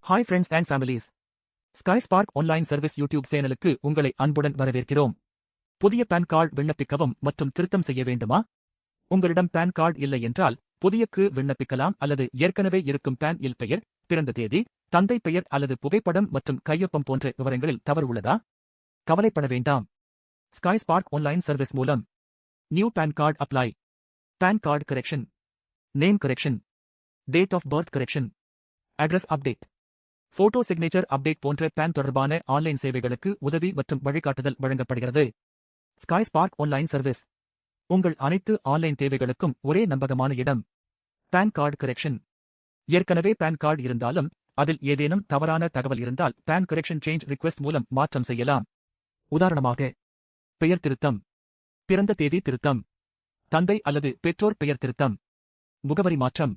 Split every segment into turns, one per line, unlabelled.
Hi friends and families. Sky Spark online service YouTube சேனலுக்கு உங்களை அன்புடன் வரவேற்கிறோம். புதிய பான் கார்டு விண்ணப்பிக்கவும் மற்றும் திருத்தம் செய்ய வேண்டுமா? உங்களிடம் பான் கார்டு இல்லை என்றால் புதியக்கு விண்ணப்பிக்கலாம் அல்லது ஏற்கனவே இருக்கும் பான் இல் பெயர், பிறந்த தேதி, தந்தை பெயர் அல்லது புகைப்படம் மற்றும் கையொப்பம் போன்ற விவரங்களில் தவறு உள்ளதா? கவலைப்பட வேண்டாம். ஸ்கை ஸ்பார்க் ஆன்லைன் சர்வீஸ் மூலம் new PAN card apply, PAN card correction, name correction, date of birth correction, address update, photo signature update போன்ற பான் தொடர்பான ஆன்லைன் சேவைகளுக்கு உதவி மற்றும் வழிகாட்டுதல் வழங்கப்படுகிறது. ஸ்கை ஸ்பார்க் ஆன்லைன் சர்வீஸ் உங்கள் அனைத்து ஆன்லைன் தேவைகளுக்கும் ஒரே நம்பகமான இடம். பான் கார்டு கரெக்ஷன். ஏற்கனவே பான் கார்டு இருந்தாலும் அதில் ஏதேனும் தவறான தகவல் இருந்தால் பான் கரெக்ஷன் சேஞ்ச் ரிக்வெஸ்ட் மூலம் மாற்றம் செய்யலாம். உதாரணமாக, பெயர் திருத்தம், பிறந்த தேதி திருத்தம், தந்தை அல்லது பெற்றோர் பெயர் திருத்தம், முகவரி மாற்றம்,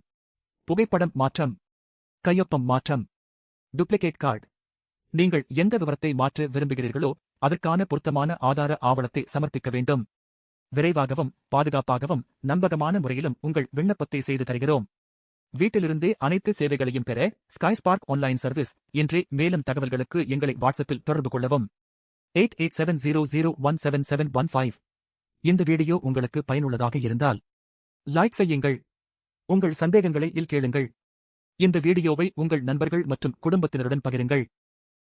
புகைப்படம் மாற்றம், கையொப்பம் மாற்றம், டூப்ளிகேட் கார்டு. நீங்கள் எந்த விவரத்தை மாற்ற விரும்புகிறீர்களோ அதற்கான பொருத்தமான ஆதார ஆவணத்தை சமர்ப்பிக்க வேண்டும். விரைவாகவும் பாதுகாப்பாகவும் நம்பகமான முறையிலும் உங்கள் விண்ணப்பத்தை செய்து தருகிறோம். வீட்டிலிருந்தே அனைத்து சேவைகளையும் பெற ஸ்கை ஸ்பார்க் ஆன்லைன் சர்வீஸ் இன்றே. மேலும் தகவல்களுக்கு எங்களை வாட்ஸ்அப்பில் தொடர்பு கொள்ளவும். 8870017715. இந்த வீடியோ உங்களுக்கு பயனுள்ளதாக இருந்தால் லைக் செய்யுங்கள். உங்கள் சந்தேகங்களை கேளுங்கள். இந்த வீடியோவை உங்கள் நண்பர்கள் மற்றும் குடும்பத்தினருடன் பகிருங்கள்.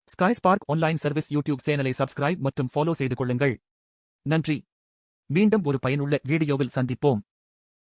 Sky Spark online service YouTube சேனலை சப்ஸ்கிரைப் மற்றும் ஃபாலோ செய்து கொள்ளுங்கள். நன்றி. மீண்டும் ஒரு பயனுள்ள வீடியோவில் சந்திப்போம்.